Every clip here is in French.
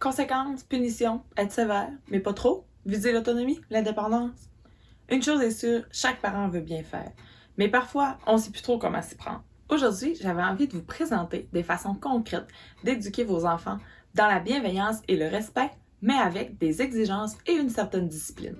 Conséquences, punitions, être sévère, mais pas trop. Viser l'autonomie, l'indépendance. Une chose est sûre, chaque parent veut bien faire. Mais parfois, on ne sait plus trop comment s'y prendre. Aujourd'hui, j'avais envie de vous présenter des façons concrètes d'éduquer vos enfants dans la bienveillance et le respect, mais avec des exigences et une certaine discipline.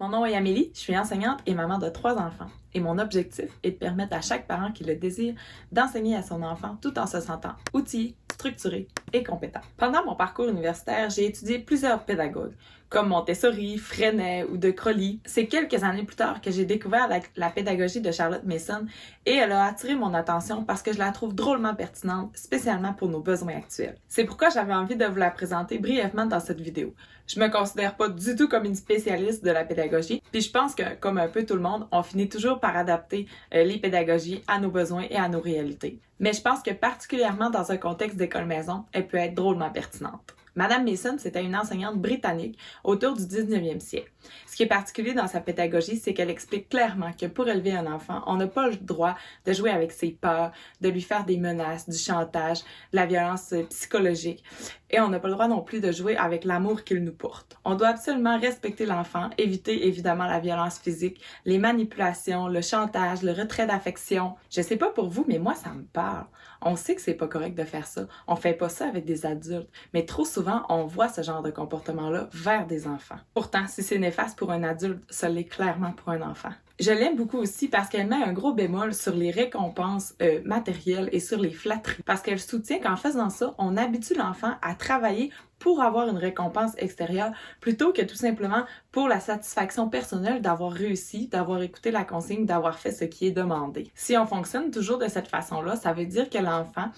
Mon nom est Amélie, je suis enseignante et maman de 3 enfants. Et mon objectif est de permettre à chaque parent qui le désire d'enseigner à son enfant tout en se sentant outillé, structuré et compétent. Pendant mon parcours universitaire, j'ai étudié plusieurs pédagogues, comme Montessori, Freinet ou de Crowley. C'est quelques années plus tard que j'ai découvert la pédagogie de Charlotte Mason et elle a attiré mon attention parce que je la trouve drôlement pertinente, spécialement pour nos besoins actuels. C'est pourquoi j'avais envie de vous la présenter brièvement dans cette vidéo. Je me considère pas du tout comme une spécialiste de la pédagogie, puis je pense que, comme un peu tout le monde, on finit toujours par adapter les pédagogies à nos besoins et à nos réalités. Mais je pense que particulièrement dans un contexte d'école-maison, elle peut être drôlement pertinente. Madame Mason, c'était une enseignante britannique autour du 19e siècle. Ce qui est particulier dans sa pédagogie, c'est qu'elle explique clairement que pour élever un enfant, on n'a pas le droit de jouer avec ses peurs, de lui faire des menaces, du chantage, de la violence psychologique. Et on n'a pas le droit non plus de jouer avec l'amour qu'il nous porte. On doit absolument respecter l'enfant, éviter évidemment la violence physique, les manipulations, le chantage, le retrait d'affection. Je sais pas pour vous, mais moi ça me parle. On sait que c'est pas correct de faire ça. On fait pas ça avec des adultes. Mais trop souvent, on voit ce genre de comportement-là vers des enfants. Pourtant, si c'est néfaste pour un adulte, ça l'est clairement pour un enfant. Je l'aime beaucoup aussi parce qu'elle met un gros bémol sur les récompenses matérielles et sur les flatteries. Parce qu'elle soutient qu'en faisant ça, on habitue l'enfant à travailler pour avoir une récompense extérieure plutôt que tout simplement pour la satisfaction personnelle d'avoir réussi, d'avoir écouté la consigne, d'avoir fait ce qui est demandé. Si on fonctionne toujours de cette façon-là, ça veut dire que l'enfant,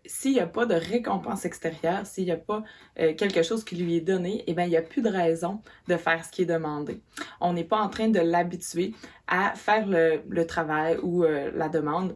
s'il n'y a pas de récompense extérieure, s'il n'y a pas quelque chose qui lui est donné, eh bien, il n'y a plus de raison de faire ce qui est demandé. On n'est pas en train de l'habituer à faire le travail ou la demande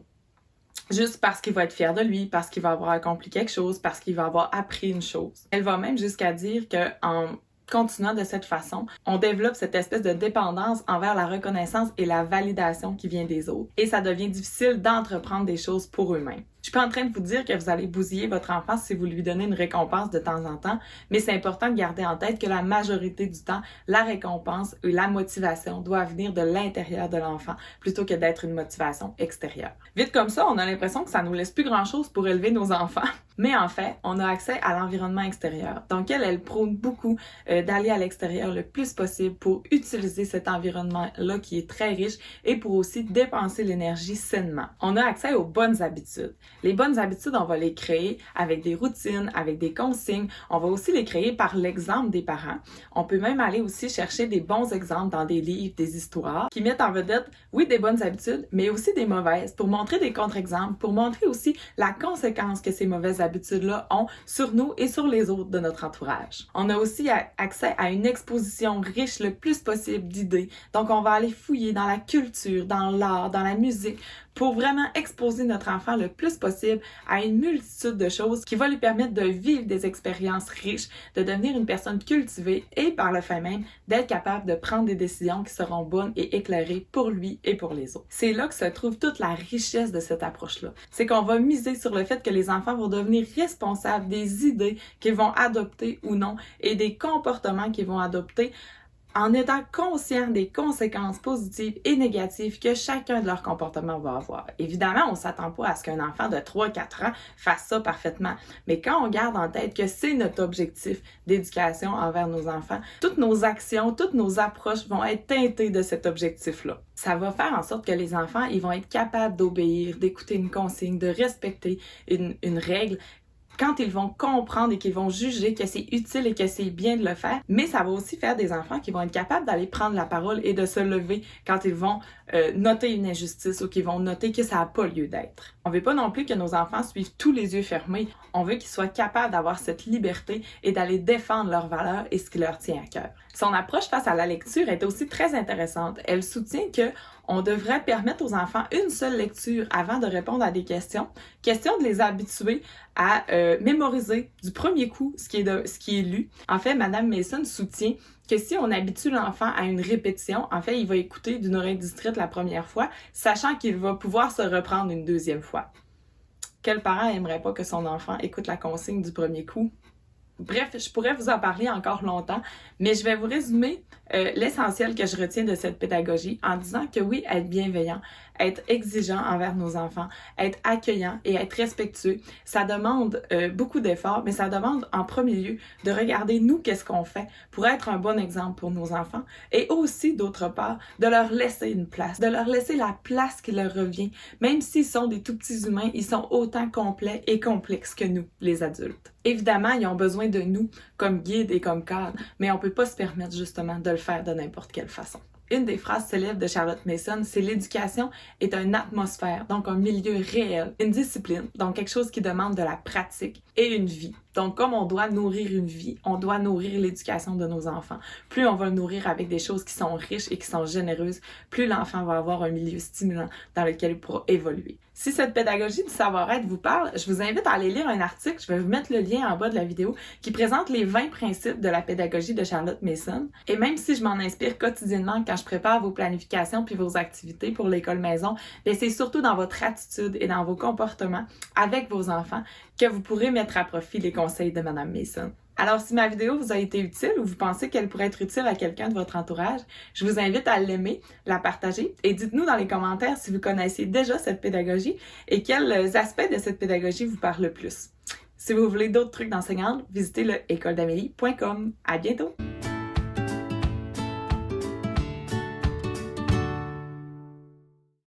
juste parce qu'il va être fier de lui, parce qu'il va avoir accompli quelque chose, parce qu'il va avoir appris une chose. Elle va même jusqu'à dire qu'en continuant de cette façon, on développe cette espèce de dépendance envers la reconnaissance et la validation qui vient des autres. Et ça devient difficile d'entreprendre des choses pour eux-mêmes. Je suis pas en train de vous dire que vous allez bousiller votre enfant si vous lui donnez une récompense de temps en temps, mais c'est important de garder en tête que la majorité du temps, la récompense et la motivation doivent venir de l'intérieur de l'enfant plutôt que d'être une motivation extérieure. Vite comme ça, on a l'impression que ça nous laisse plus grand-chose pour élever nos enfants. Mais en fait, on a accès à l'environnement extérieur. Donc elle prône beaucoup d'aller à l'extérieur le plus possible pour utiliser cet environnement-là qui est très riche et pour aussi dépenser l'énergie sainement. On a accès aux bonnes habitudes. Les bonnes habitudes, on va les créer avec des routines, avec des consignes. On va aussi les créer par l'exemple des parents. On peut même aller aussi chercher des bons exemples dans des livres, des histoires qui mettent en vedette, oui, des bonnes habitudes, mais aussi des mauvaises pour montrer des contre-exemples, pour montrer aussi la conséquence que ces mauvaises habitudes-là ont sur nous et sur les autres de notre entourage. On a aussi accès à une exposition riche le plus possible d'idées. Donc, on va aller fouiller dans la culture, dans l'art, dans la musique, pour vraiment exposer notre enfant le plus possible à une multitude de choses qui va lui permettre de vivre des expériences riches, de devenir une personne cultivée et par le fait même d'être capable de prendre des décisions qui seront bonnes et éclairées pour lui et pour les autres. C'est là que se trouve toute la richesse de cette approche-là. C'est qu'on va miser sur le fait que les enfants vont devenir responsables des idées qu'ils vont adopter ou non et des comportements qu'ils vont adopter en étant conscients des conséquences positives et négatives que chacun de leurs comportements va avoir. Évidemment, on ne s'attend pas à ce qu'un enfant de 3-4 ans fasse ça parfaitement, mais quand on garde en tête que c'est notre objectif d'éducation envers nos enfants, toutes nos actions, toutes nos approches vont être teintées de cet objectif-là. Ça va faire en sorte que les enfants, ils vont être capables d'obéir, d'écouter une consigne, de respecter une règle, quand ils vont comprendre et qu'ils vont juger que c'est utile et que c'est bien de le faire, mais ça va aussi faire des enfants qui vont être capables d'aller prendre la parole et de se lever quand ils vont noter une injustice ou qu'ils vont noter que ça n'a pas lieu d'être. On veut pas non plus que nos enfants suivent tous les yeux fermés. On veut qu'ils soient capables d'avoir cette liberté et d'aller défendre leurs valeurs et ce qui leur tient à cœur. Son approche face à la lecture est aussi très intéressante. Elle soutient que On devrait permettre aux enfants une seule lecture avant de répondre à des questions. Question de les habituer à mémoriser du premier coup ce qui est lu. En fait, Madame Mason soutient que si on habitue l'enfant à une répétition, en fait, il va écouter d'une oreille distraite la première fois, sachant qu'il va pouvoir se reprendre une deuxième fois. Quel parent aimerait pas que son enfant écoute la consigne du premier coup? Bref, je pourrais vous en parler encore longtemps, mais je vais vous résumer l'essentiel que je retiens de cette pédagogie en disant que oui, être bienveillant, être exigeant envers nos enfants, être accueillant et être respectueux, ça demande beaucoup d'efforts, mais ça demande en premier lieu de regarder nous qu'est-ce qu'on fait pour être un bon exemple pour nos enfants et aussi d'autre part de leur laisser une place, de leur laisser la place qui leur revient. Même s'ils sont des tout petits humains, ils sont autant complets et complexes que nous, les adultes. Évidemment, ils ont besoin de nous comme guide et comme cadre, mais on peut pas se permettre justement de le faire de n'importe quelle façon. Une des phrases célèbres de Charlotte Mason, c'est l'éducation est une atmosphère, donc un milieu réel, une discipline, donc quelque chose qui demande de la pratique et une vie. Donc comme on doit nourrir une vie, on doit nourrir l'éducation de nos enfants. Plus on va le nourrir avec des choses qui sont riches et qui sont généreuses, plus l'enfant va avoir un milieu stimulant dans lequel il pourra évoluer. Si cette pédagogie du savoir-être vous parle, je vous invite à aller lire un article, je vais vous mettre le lien en bas de la vidéo, qui présente les 20 principes de la pédagogie de Charlotte Mason. Et même si je m'en inspire quotidiennement quand je prépare vos planifications puis vos activités pour l'école maison, bien c'est surtout dans votre attitude et dans vos comportements avec vos enfants que vous pourrez mettre à profit les conseils de Madame Mason. Alors, si ma vidéo vous a été utile ou vous pensez qu'elle pourrait être utile à quelqu'un de votre entourage, je vous invite à l'aimer, la partager et dites-nous dans les commentaires si vous connaissez déjà cette pédagogie et quels aspects de cette pédagogie vous parlent le plus. Si vous voulez d'autres trucs d'enseignante, visitez le écoledamélie.com. À bientôt!